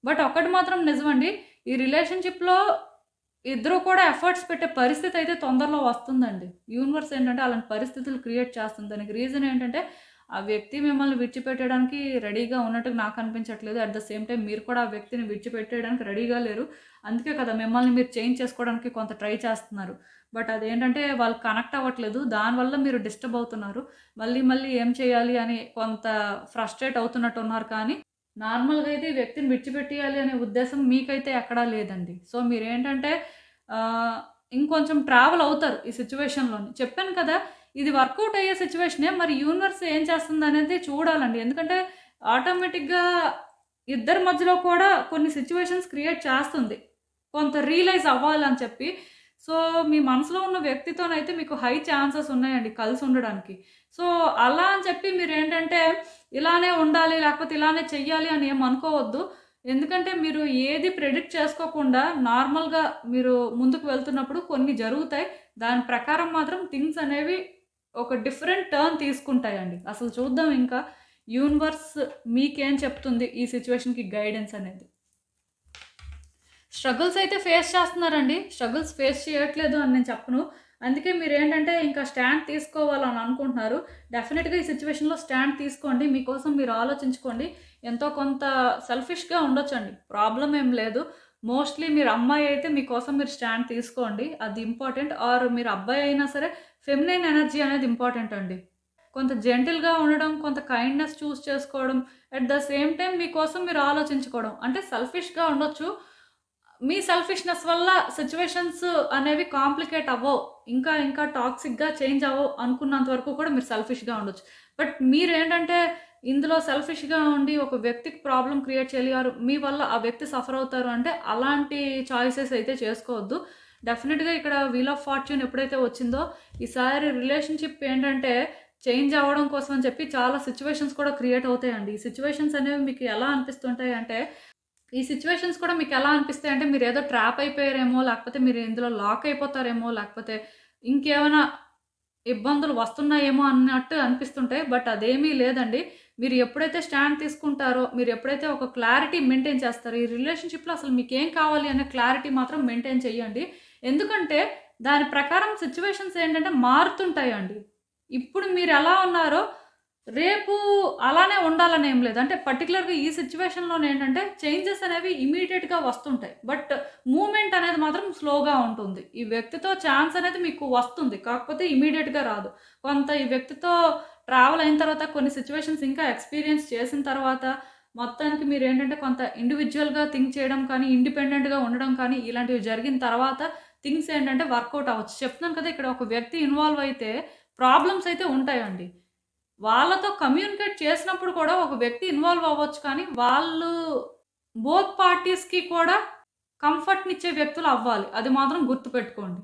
బట్ ఒక్కటి మాత్రం నిజమండి. ఈ రిలేషన్‌షిప్‌లో ఇద్దరు కూడా ఎఫర్ట్స్ పెట్టే పరిస్థితి అయితే తొందరలో వస్తుందండి. యూనివర్స్ ఏంటంటే అలాంటి పరిస్థితులు క్రియేట్ చేస్తుంది. దానికి రీజన్ ఏంటంటే ఆ వ్యక్తి మిమ్మల్ని విడిచిపెట్టడానికి రెడీగా ఉన్నట్టుగా నాకు అనిపించట్లేదు. అట్ ద సేమ్ టైమ్ మీరు కూడా ఆ వ్యక్తిని విడిచిపెట్టేయడానికి రెడీగా లేరు. అందుకే కదా మిమ్మల్ని మీరు చేంజ్ చేసుకోవడానికి కొంత ట్రై చేస్తున్నారు. బట్ అదేంటంటే వాళ్ళు కనెక్ట్ అవ్వట్లేదు. దానివల్ల మీరు డిస్టర్బ్ అవుతున్నారు. మళ్ళీ మళ్ళీ ఏం చేయాలి అని కొంత ఫ్రస్ట్రేట్ అవుతున్నట్టున్నారు కానీ నార్మల్‌గా అయితే ఈ వ్యక్తిని విడిచిపెట్టేయాలి అనే ఉద్దేశం మీకైతే ఎక్కడా లేదండి. సో, మీరేంటంటే ఆహ్, ఇంకొంచెం ట్రావెల్ అవుతారు ఈ సిట్యుయేషన్‌లోని. చెప్పాను కదా! ఇది వర్కౌట్ అయ్యే సిట్యుయేషనే. మరి యూనివర్స్ ఏం చేస్తుందనేది చూడాలండి. ఎందుకంటే ఆటోమేటిక్‌గా ఇద్దరి మధ్యలో కూడా కొన్ని సిట్యుయేషన్స్ క్రియేట్ చేస్తుంది. కొంత రియలైజ్ అవ్వాలని చెప్పి. సో, మీ మనసులో ఉన్న వ్యక్తితోనైతే మీకు హై ఛాన్సెస్ ఉన్నాయండి కలిసి ఉండడానికి. సో, అలా అని చెప్పి మీరేంటంటే ఇలానే ఉండాలి, లేకపోతే ఇలానే చెయ్యాలి అని ఏమి అనుకోవద్దు. ఎందుకంటే మీరు ఏది ప్రెడిక్ట్ చేసుకోకుండా నార్మల్‌గా మీరు ముందుకు వెళ్తున్నప్పుడు కొన్ని జరుగుతాయి. దాని ప్రకారం మాత్రం థింగ్స్ అనేవి ఒక డిఫరెంట్ టర్న్ తీసుకుంటాయండి. అసలు చూద్దాం ఇంకా యూనివర్స్ మీకేం చెప్తుంది ఈ సిట్యుయేషన్‌కి గైడెన్స్ అనేది. స్ట్రగుల్స్ అయితే ఫేస్ చేస్తున్నారండి. స్ట్రగుల్స్ ఫేస్ చేయట్లేదు అని నేను చెప్పను. అందుకే మీరేంటంటే ఇంకా స్టాండ్ తీసుకోవాలని అనుకుంటున్నారు. డెఫినిట్‌గా ఈ సిట్యుయేషన్‌లో స్టాండ్ తీసుకోండి. మీకోసం మీరు ఆలోచించుకోండి. ఎంతో కొంత సెల్ఫిష్‌గా ఉండొచ్చండి. ప్రాబ్లమ్ ఏం లేదు. మోస్ట్‌లీ మీరు అమ్మాయి అయితే మీకోసం మీరు స్టాండ్ తీసుకోండి. అది ఇంపార్టెంట్. ఆర్ మీరు అబ్బాయి అయినా సరే ఫెమినైన్ ఎనర్జీ అనేది ఇంపార్టెంట్ అండి. కొంత జెంటిల్‌గా ఉండడం, కొంత కైండ్‌నెస్ చూస్ చేసుకోవడం, అట్ ద సేమ్ టైమ్ మీకోసం మీరు ఆలోచించుకోవడం. అంటే సెల్ఫిష్‌గా ఉండొచ్చు. మీ సెల్ఫిష్‌నెస్ వల్ల సిట్యుయేషన్స్ అనేవి కాంప్లికేట్ అవ్వవు. ఇంకా ఇంకా టాక్సిక్‌గా చేంజ్ అవ్వవు అనుకున్నంత వరకు కూడా మీరు సెల్ఫిష్‌గా ఉండొచ్చు. బట్ మీరేంటంటే ఇందులో సెల్ఫిష్‌గా ఉండి ఒక వ్యక్తికి ప్రాబ్లమ్ క్రియేట్ చేయాలి ఆర్ మీ వల్ల ఆ వ్యక్తి సఫర్ అవుతారు అంటే అలాంటి చాయిసెస్ అయితే చేసుకోవద్దు. డెఫినెట్‌గా ఇక్కడ వీల్ ఆఫ్ ఫార్చ్యూన్ ఎప్పుడైతే వచ్చిందో, ఈసారి రిలేషన్‌షిప్ ఏంటంటే చేంజ్ అవ్వడం కోసం అని చెప్పి చాలా సిట్యుయేషన్స్ కూడా క్రియేట్ అవుతాయండి. ఈ సిట్యుయేషన్స్ అనేవి మీకు ఎలా అనిపిస్తుంటాయి అంటే, ఈ సిట్యుయేషన్స్ కూడా మీకెలా అనిపిస్తాయంటే, మీరేదో ట్రాప్ అయిపోయారేమో, లేకపోతే మీరు ఇందులో లాక్ అయిపోతారేమో, లేకపోతే ఇంకేమైనా ఇబ్బందులు వస్తున్నాయేమో అన్నట్టు అనిపిస్తుంటాయి. బట్ అదేమీ లేదండి. మీరు ఎప్పుడైతే స్టాండ్ తీసుకుంటారో, మీరు ఎప్పుడైతే ఒక క్లారిటీ మెయింటైన్ చేస్తారో, ఈ రిలేషన్‌షిప్‌లో అసలు మీకేం కావాలి అనే క్లారిటీ మాత్రం మెయింటైన్ చేయండి. ఎందుకంటే, దాని ప్రకారం సిట్యుయేషన్స్ ఏంటంటే మారుతుంటాయండి. ఇప్పుడు మీరెలా ఉన్నారో రేపు అలానే ఉండాలని ఏం లేదు. అంటే పర్టిక్యులర్‌గా ఈ సిట్యుయేషన్‌లోనేంటంటే చేంజెస్ అనేవి ఇమ్మీడియేట్‌గా వస్తుంటాయి. బట్ మూవ్‌మెంట్ అనేది మాత్రం స్లోగా ఉంటుంది. ఈ వ్యక్తితో ఛాన్స్ అనేది మీకు వస్తుంది. కాకపోతే ఇమ్మీడియేట్‌గా రాదు. కొంత ఈ వ్యక్తితో ట్రావెల్ అయిన తర్వాత కొన్ని సిట్యుయేషన్స్ ఇంకా ఎక్స్‌పీరియన్స్ చేసిన తర్వాత మొత్తానికి మీరేంటంటే కొంత ఇండివిడ్యువల్‌గా థింక్ చేయడం కానీ, ఇండిపెండెంట్‌గా ఉండడం కానీ ఇలాంటివి జరిగిన తర్వాత థింగ్స్ ఏంటంటే వర్కౌట్ అవ్వచ్చు. చెప్తున్నాను కదా! ఇక్కడ ఒక వ్యక్తి ఇన్వాల్వ్ అయితే ప్రాబ్లమ్స్ అయితే ఉంటాయండి. వాళ్ళతో కమ్యూనికేట్ చేసినప్పుడు కూడా ఒక వ్యక్తి ఇన్వాల్వ్ అవ్వచ్చు కానీ, వాళ్ళు బోత్ పార్టీస్‌కి కూడా కంఫర్ట్‌నిచ్చే వ్యక్తులు అవ్వాలి. అది మాత్రం గుర్తుపెట్టుకోండి.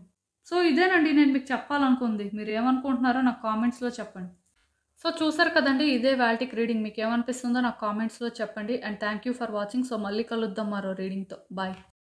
సో, ఇదేనండి నేను మీకు చెప్పాలనుకుంది. మీరేమనుకుంటున్నారో నాకు కామెంట్స్‌లో చెప్పండి. సో, చూసారు కదండీ! ఇదే ఇవాల్టికి రీడింగ్. మీకేమనిపిస్తుందో నాకు కామెంట్స్‌లో చెప్పండి. And thank you for watching. So, మళ్ళీ కలుద్దాం మరో రీడింగ్‌తో. బాయ్.